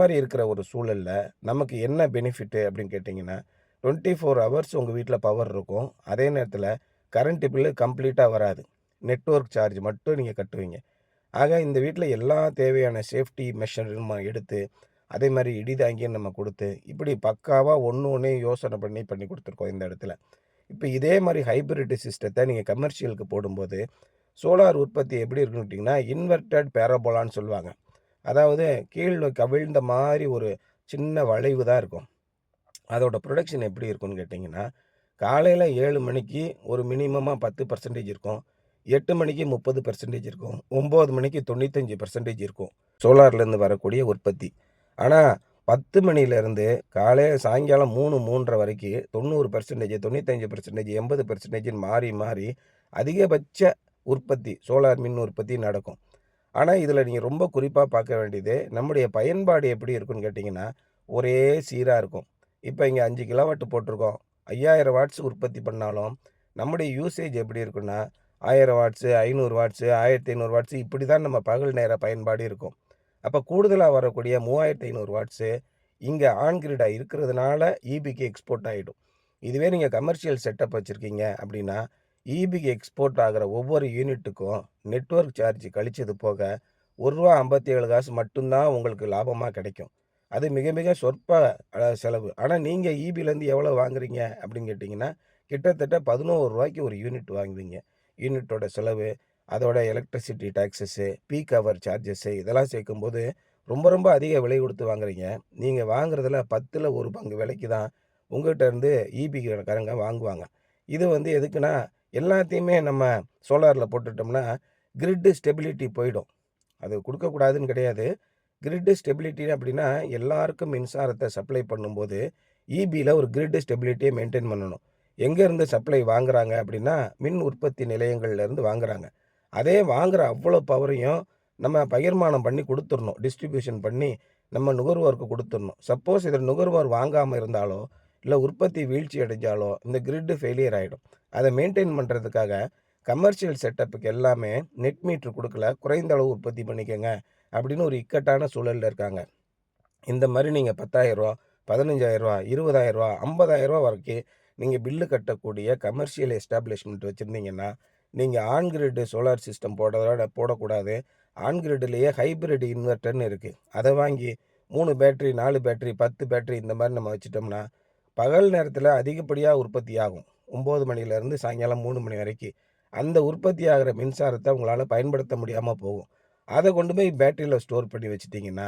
மாதிரி இருக்கிற ஒரு சூழல்ல நமக்கு என்ன பெனிஃபிட்டு அப்படின்னு கேட்டிங்கன்னா, 24 ஹவர்ஸ் உங்க வீட்ல பவர் இருக்கும். அதே நேரத்தில கரண்ட் பில்லு கம்ப்ளீட்டா வராது. நெட்வொர்க் சார்ஜ் மட்டும் நீங்க கட்டுவீங்க. ஆக இந்த வீட்ல எல்லா தேவையான சேஃப்டி மெஷர் நம்ம எடுத்து, அதே மாரி இடி தாங்கியும் நம்ம குடுத்து, இப்படி பக்காவா ஒண்ணு ஒண்ணையும் யோசனை பண்ணி பண்ணி குடுத்துருக்கோம் இந்த இடத்துல. இப்ப இதே மாரி ஹைபிரிட் சிஸ்டத்த நீங்க கமர்ஷியலுக்கு போடும்போது, சோலார் உற்பத்தி எப்படி இருக்குன்னு கேட்டீங்கன்னா, இன்வெர்ட்டட் பேரபோலான்னு சொல்லுவாங்க. அதாவது கீழ் கவிழ்ந்த மாரி ஒரு சின்ன வளைவு தான் இருக்கும். அதோட புரொடக்ஷன் எப்படி இருக்கும்னு கேட்டீங்கன்னா, காலையில 7 மணிக்கு ஒரு மினிமமா 10% இருக்கும். 8 மணிக்கு 30% இருக்கும். 9 மணிக்கு 95% இருக்கும். சோலார்லேருந்து வரக்கூடிய உற்பத்தி. ஆனா 10 மணிலேருந்து காலையில சாயங்காலம் 3, 3:30 வரைக்கும் 90%, 95%, 80%ன்னு மாறி மாறி அதிகபட்ச உற்பத்தி, சோலார் மின் உற்பத்தி நடக்கும். ஆனா, இதில நீங்க ரொம்ப குறிப்பா பார்க்க வேண்டியது, நம்முடைய பயன்பாடு எப்படி இருக்குன்னு கேட்டீங்கன்னா, ஒரே சீரா இருக்கும். இப்ப இங்க 5 கிலோவாட் போட்டிருக்கோம். 5000 வாட்ஸ் உற்பத்தி பண்ணாலும், நம்முடைய யூசேஜ் எப்படி இருக்குன்னா, 1000 வாட்ஸு, 500 வாட்ஸு, 1500 வாட்ஸு இப்படி தான் நம்ம பகல் நேர பயன்பாடு இருக்கும். அப்ப கூடுதலா வரக்கூடிய 3500 வாட்ஸு இங்க ஆன் கிரிட்டா இருக்கிறதுனால ஈபிக்கு எக்ஸ்போர்ட் ஆயிடும். இதுவே நீங்க கமர்ஷியல் செட்டப் வச்சிருக்கீங்க அப்படின்னா, ஈபிக்கு எக்ஸ்போர்ட் ஆகுற ஒவ்வொரு யூனிட்டுக்கும் நெட்வொர்க் சார்ஜ் கழிச்சது போக ரூ. 1.57 மட்டும் தான் உங்களுக்கு லாபமா கிடைக்கும். அது மிக மிக சொற்ப செலவு. ஆனா நீங்க ஈபிலேருந்து எவ்வளோ வாங்குறீங்க அப்படின்னு கேட்டீங்கன்னா, கிட்டத்தட்ட ரூ. 11 ஒரு யூனிட் வாங்குவீங்க. யூனிட்டோட செலவு, அதோட electricity taxes, peak hour charges இதெல்லாம் சேர்க்கும்போது ரொம்ப ரொம்ப அதிக விலை கொடுத்து வாங்குறீங்க. நீங்க வாங்குறதுல 10ல 1 பங்கு விலைக்கு தான் உங்ககிட்ட இருந்து ஈபி காரங்க வாங்குவாங்க. இது வந்து எதுக்குன்னா, எல்லாத்தையுமே நம்ம சோலார்ல போட்டுட்டோம்னா, கிரிட் ஸ்டெபிலிட்டி போயிடும். அது குடுக்கக்கூடாதுன்னு கிடையாது. கிரிட் ஸ்டெபிலிட்டி அப்படின்னா, எல்லாருக்கும் மின்சாரத்த சப்ளை பண்ணும்போது, ஈபில ஒரு கிரிட் ஸ்டெபிலிட்டிய மெயின்டெயின் பண்ணணும். எங்கேருந்து சப்ளை வாங்குறாங்க அப்படின்னா, மின் உற்பத்தி நிலையங்கள்ல இருந்து வாங்குறாங்க. அதே வாங்குற அவ்வளோ பவரையும் நம்ம பகிர்மானம் பண்ணி குடுத்துறணும். டிஸ்ட்ரிபியூஷன் பண்ணி நம்ம நுகர்வோருக்கு குடுத்துறணும். சப்போஸ் இதில நுகர்வோர் வாங்காம இருந்தாலோ, இல்ல உற்பத்தி வீழ்ச்சி அடைஞ்சாலோ, இந்த கிரிட் ஃபெயிலியர் ஆயிடும். அத மெயின்டெயின் பண்றதுக்காக கமர்ஷியல் செட்டப்புக்கு எல்லாமே நெட் மீட்டர் குடுக்கல. குறைந்த அளவு உற்பத்தி பண்ணிக்கங்க அப்படின்னு ஒரு இக்கட்டான சூழல்ல இருக்காங்க. இந்த மாரி நீங்க ரூ. 10,000, ரூ. 15,000, ரூ. 20,000, ரூ. 50,000 வரைக்கும் நீங்க பில்லு கட்டக்கூடிய கமர்ஷியல் எஸ்டாபிளிஷ்மென்ட் வச்சிருந்தீங்கன்னா, நீங்க ஆன் கிரிட் சோலார் சிஸ்டம் போடக்கூடாது. ஆன் கிரிட்லயே ஹைபிரிட் இன்வெர்ட்டர்ன்னு இருக்கு. அத வாங்கி 3 பேட்டரி, 4 பேட்டரி, 10 பேட்டரி இந்த மாரி நம்ம வச்சுட்டோம்னா, பகல் நேரத்தில அதிகப்படியா உற்பத்தி ஆகும். 9 மணிலேருந்து சாயங்காலம் 3 மணி வரைக்கும். அந்த உற்பத்தி ஆகுற மின்சாரத்த உங்களால பயன்படுத்த முடியாம போகும். அத கொண்டு போய் பேட்டரியில ஸ்டோர் பண்ணி வச்சுட்டீங்கன்னா,